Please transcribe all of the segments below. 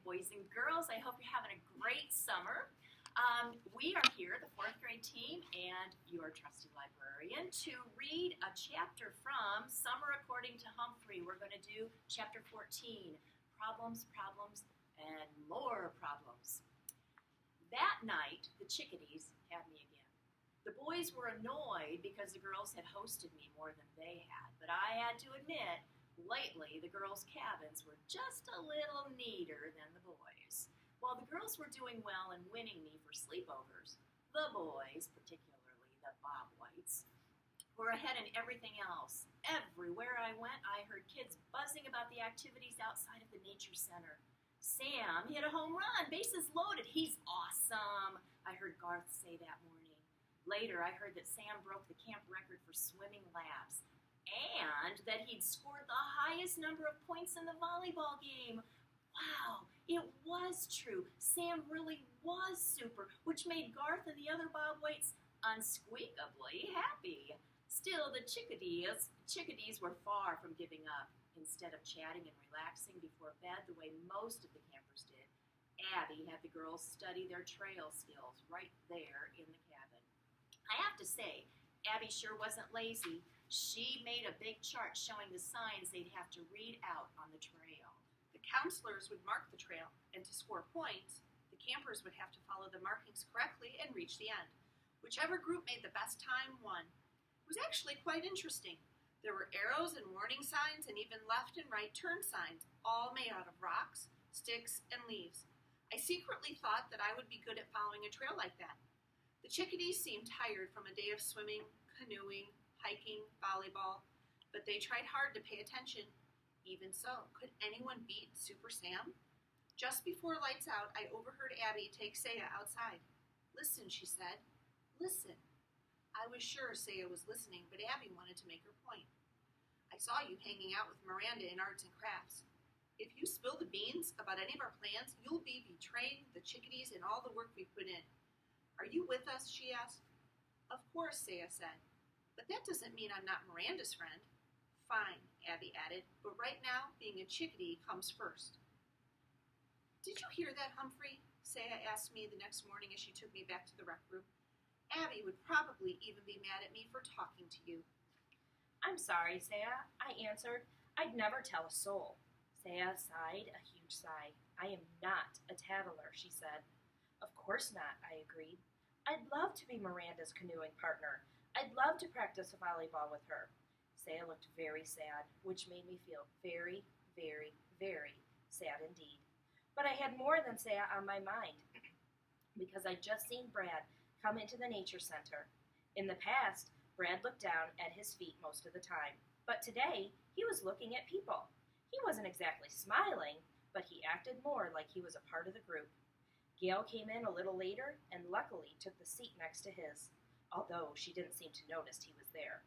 boys and girls. I hope you're having a great summer. We are here, the fourth grade team, and your trusty librarian, to read a chapter from Summer According to Humphrey. We're going to do chapter 14, Problems, Problems, and More Problems. That night, the chickadees had me again. The boys were annoyed because the girls had hosted me more than they had, but I had to admit, lately the girls' cabins were just a little neater than the boys'. While the girls were doing well and winning me for sleepovers, the boys, particularly the Bob Whites, were ahead in everything else. Everywhere I went, I heard kids buzzing about the activities outside of the nature center. Sam hit a home run, bases loaded, he's awesome, I heard Garth say that morning. Later, I heard that Sam broke the camp record for swimming laps, and that he'd scored the highest number of points in the volleyball game. Wow, it was true. Sam really was super, which made Garth and the other Bob Whites unsqueakably happy. Still, the chickadees were far from giving up. Instead of chatting and relaxing before bed the way most of the campers did, Abby had the girls study their trail skills right there in the cabin. I have to say, Abby sure wasn't lazy. She made a big chart showing the signs they'd have to read out on the trail. The counselors would mark the trail, and to score points, the campers would have to follow the markings correctly and reach the end. Whichever group made the best time won. It was actually quite interesting. There were arrows and warning signs and even left and right turn signs, all made out of rocks, sticks, and leaves. I secretly thought that I would be good at following a trail like that. The chickadees seemed tired from a day of swimming, canoeing, hiking, volleyball, but they tried hard to pay attention. Even so, could anyone beat Super Sam? Just before lights out, I overheard Abby take Saya outside. "Listen," she said. "Listen." I was sure Saya was listening, but Abby wanted to make her point. "I saw you hanging out with Miranda in arts and crafts. If you spill the beans about any of our plans, you'll be betraying the chickadees and all the work we've put in. Are you with us?" she asked. "Of course," Saya said. "But that doesn't mean I'm not Miranda's friend." "Fine," Abby added, "but right now, being a chickadee comes first." "Did you hear that, Humphrey?" Saya asked me the next morning as she took me back to the rec room. "Abby would probably even be mad at me for talking to you." "I'm sorry, Saya," I answered. "I'd never tell a soul." Saya sighed a huge sigh. "I am not a tattler," she said. "Of course not," I agreed. "I'd love to be Miranda's canoeing partner. I'd love to practice volleyball with her." Saya looked very sad, which made me feel very, very, very sad indeed. But I had more than Saya on my mind, because I'd just seen Brad come into the nature center. In the past, Brad looked down at his feet most of the time, but today he was looking at people. He wasn't exactly smiling, but he acted more like he was a part of the group. Gail came in a little later and luckily took the seat next to his, although she didn't seem to notice he was there.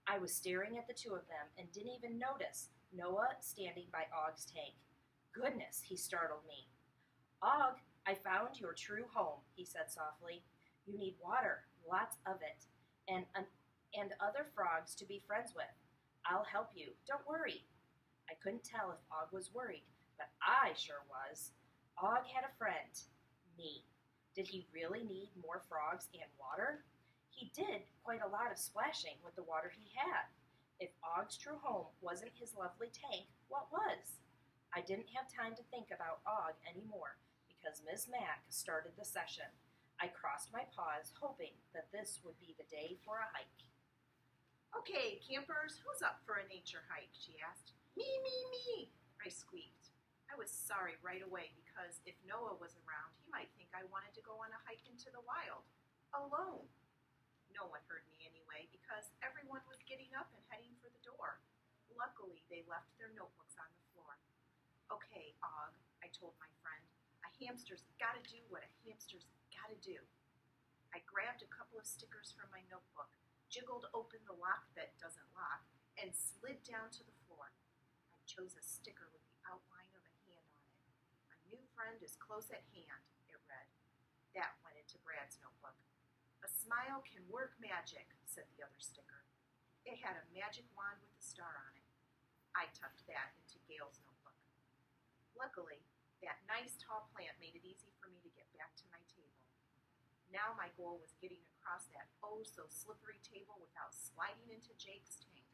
I was staring at the two of them and didn't even notice Noah standing by Ogg's tank. Goodness, he startled me. "Ogg, I found your true home," he said softly. "You need water, lots of it, and other frogs to be friends with. I'll help you, don't worry." I couldn't tell if Ogg was worried, but I sure was. Ogg had a friend, me. Did he really need more frogs and water? He did quite a lot of splashing with the water he had. If Ogg's true home wasn't his lovely tank, what was? I didn't have time to think about Ogg anymore because Miss Mack started the session. I crossed my paws, hoping that this would be the day for a hike. "Okay, campers, who's up for a nature hike?" she asked. Me, I squeaked. I was sorry right away because if Noah was around, he might think I wanted to go on a hike into the wild, alone. No one heard me anyway because everyone was getting up and heading for the door. Luckily, they left their notebooks on the floor. "Okay, Ogg," I told my friend, "a hamster's gotta do what a hamster's gotta do." I grabbed a couple of stickers from my notebook, jiggled open the lock that doesn't lock, and slid down to the floor. I chose a sticker with the outline of a hand on it. "A new friend is close at hand," it read. That went into Brad's notebook. "A smile can work magic," said the other sticker. It had a magic wand with a star on it. I tucked that into Gail's notebook. Luckily, That nice tall plant made it easy for me to get back to my table. Now my goal was getting across that oh-so-slippery table without sliding into Jake's tank.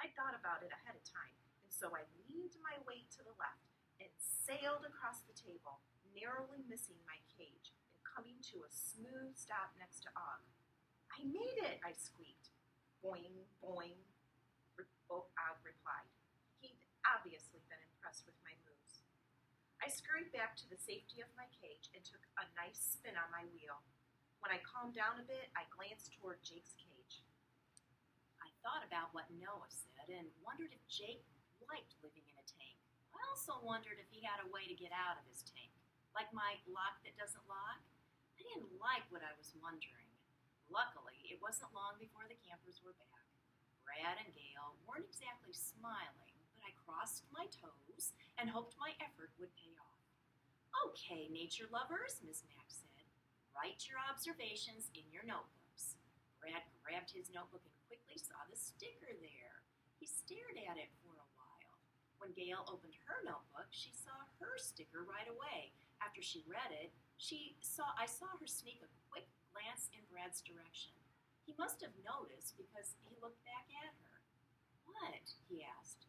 I thought about it ahead of time, and so I leaned my weight to the left and sailed across the table, narrowly missing my cage and coming to a smooth stop next to Og. "I made it," I squeaked. "Boing, boing," Og replied. He'd obviously been impressed with my moves. I scurried back to the safety of my cage and took a nice spin on my wheel. When I calmed down a bit, I glanced toward Jake's cage. I thought about what Noah said and wondered if Jake liked living in a tank. I also wondered if he had a way to get out of his tank, like my lock that doesn't lock. I didn't like what I was wondering. Luckily, it wasn't long before the campers were back. Brad and Gail weren't exactly smiling, but I crossed my toes and hoped my effort would pay off. "Okay, nature lovers," Miss Mack said, "write your observations in your notebooks." Brad grabbed his notebook and quickly saw the sticker there. He stared at it for a while. When Gail opened her notebook, she saw her sticker right away. After she read it, I saw her sneak a quick glance in Brad's direction. He must have noticed because he looked back at her. "What?" he asked.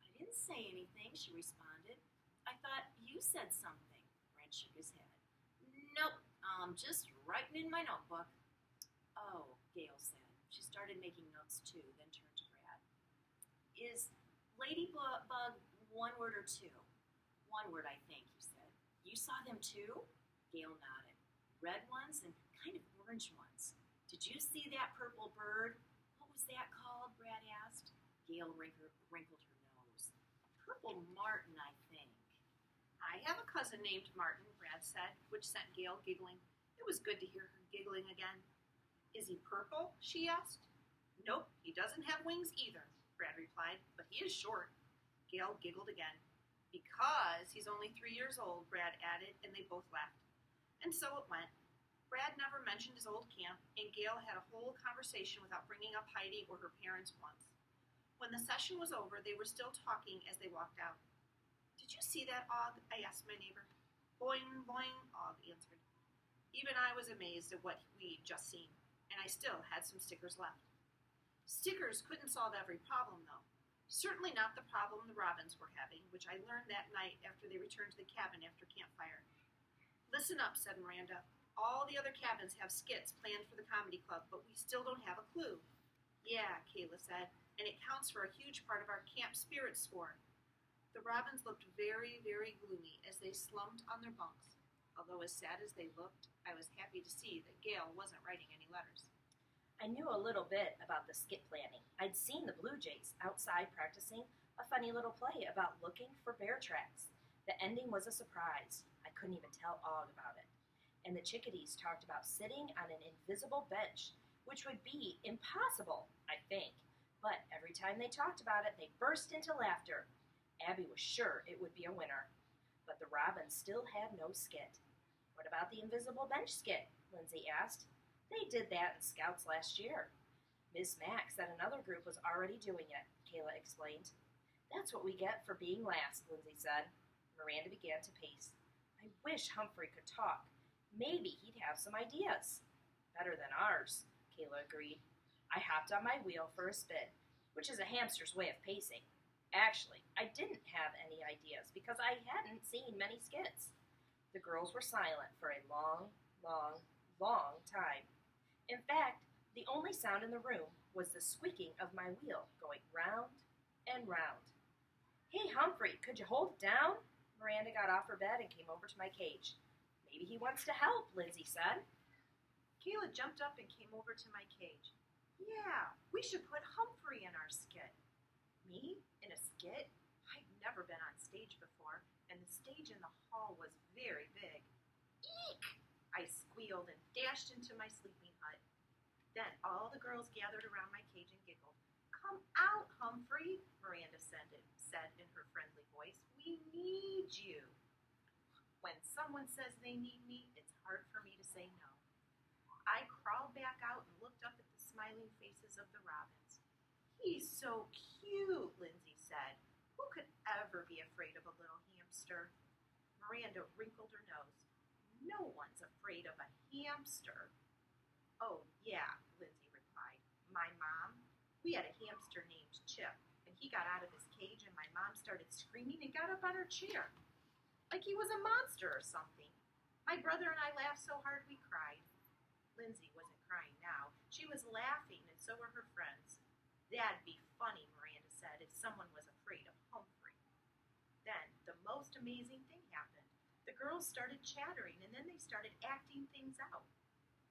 "I didn't say anything," she responded. "I thought you said something." Brad shook his head. "Nope, just writing in my notebook." "Oh," Gail said. She started making notes too, then turned to Brad. "Is ladybug one word or two?" "One word, I think," he said. "You saw them too?" Gail nodded. "Red ones and kind of orange ones. Did you see that purple bird?" "What was that called?" Brad asked. Gail wrinkled her nose. "Purple martin, I think." "I have a cousin named Martin," Brad said, which sent Gail giggling. It was good to hear her giggling again. "Is he purple?" she asked. "Nope, he doesn't have wings either," Brad replied, "but he is short." Gail giggled again. "Because he's only 3 years old," Brad added, and they both laughed. And so it went. Brad never mentioned his old camp, and Gail had a whole conversation without bringing up Heidi or her parents once. When the session was over, they were still talking as they walked out. "Did you see that, Og?" I asked my neighbor. "Boing, boing," Og answered. Even I was amazed at what we'd just seen, and I still had some stickers left. Stickers couldn't solve every problem, though. Certainly not the problem the robins were having, which I learned that night after they returned to the cabin after campfire. "Listen up," said Miranda. "All the other cabins have skits planned for the comedy club, but we still don't have a clue." "Yeah," Kayla said, "and it counts for a huge part of our camp spirit score." The robins looked very, very gloomy as they slumped on their bunks. Although as sad as they looked, I was happy to see that Gail wasn't writing any letters. I knew a little bit about the skit planning. I'd seen the Blue Jays outside practicing a funny little play about looking for bear tracks. The ending was a surprise. I couldn't even tell Og about it. And the chickadees talked about sitting on an invisible bench, which would be impossible, I think. But every time they talked about it, they burst into laughter. Abby was sure it would be a winner. But the robins still had no skit. "What about the invisible bench skit?" Lindsay asked. "They did that in Scouts last year." "Miss Mack said another group was already doing it," Kayla explained. "That's what we get for being last," Lindsay said. Miranda began to pace. "I wish Humphrey could talk. Maybe he'd have some ideas." "Better than ours," Kayla agreed. I hopped on my wheel for a spin, which is a hamster's way of pacing. Actually, I didn't have any ideas because I hadn't seen many skits. The girls were silent for a long, long, long time. In fact, the only sound in the room was the squeaking of my wheel going round and round. "Hey, Humphrey, could you hold it down?" Miranda got off her bed and came over to my cage. "Maybe he wants to help," Lindsay said. Kayla jumped up and came over to my cage. "Yeah, we should put Humphrey in our skit." "Me? In a skit?" I'd never been on stage before, and the stage in the hall was very big. "Eek!" I squealed and dashed into my sleeping hut. Then all the girls gathered around my cage and giggled. "Come out, Humphrey," Miranda said in her friendly voice. "We need you." When someone says they need me, it's hard for me to say no. I crawled back out and looked up at the smiling faces of the robins. "He's so cute," Lindsay said. "Who could ever be afraid of a little hamster?" hamster. Miranda wrinkled her nose. No one's afraid of a hamster. Oh, yeah, Lindsay replied. My mom, we had a hamster named Chip, and he got out of his cage and my mom started screaming and got up on her chair. Like he was a monster or something. My brother and I laughed so hard we cried. Lindsay wasn't crying now. She was laughing, and so were her friends. That'd be funny, Miranda said, if someone was afraid of Humphrey. Then the most amazing thing happened. The girls started chattering, and then they started acting things out.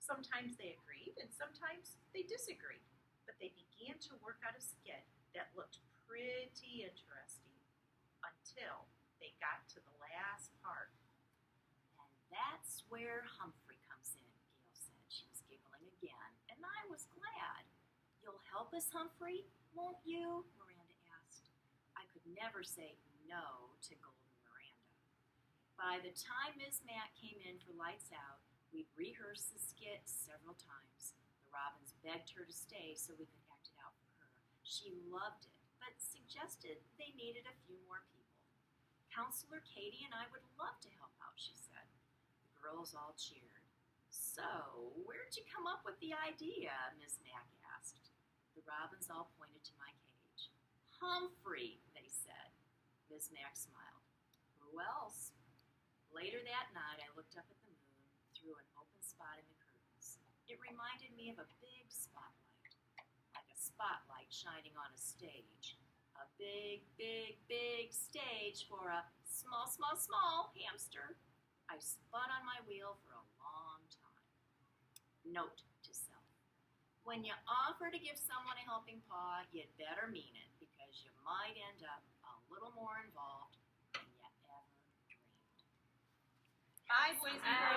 Sometimes they agreed, and sometimes they disagreed. But they began to work out a skit that looked pretty interesting until they got to the last part. And that's where Humphrey comes in, Gail said. She was giggling again, and I was glad. You'll help us, Humphrey, won't you? Miranda asked. I could never say no to Golden Miranda. By the time Miss Mack came in for lights out, we'd rehearsed the skit several times. The Robins begged her to stay so we could act it out for her. She loved it, but suggested they needed a few more people. Counselor Katie and I would love to help out, she said. The girls all cheered. So, where'd you come up with the idea? Miss Mack asked. The Robins all pointed to my cage. Humphrey, they said. Miss Mack smiled. Who else? Later that night, I looked up at the moon through an open spot in the curtains. It reminded me of a big spotlight, like a spotlight shining on a stage. A big, big, big stage for a small, small, small hamster. I spun on my wheel for a long time. Note to self. When you offer to give someone a helping paw, you'd better mean it, because you might end up a little more involved than you ever dreamed. Bye, boys and girls.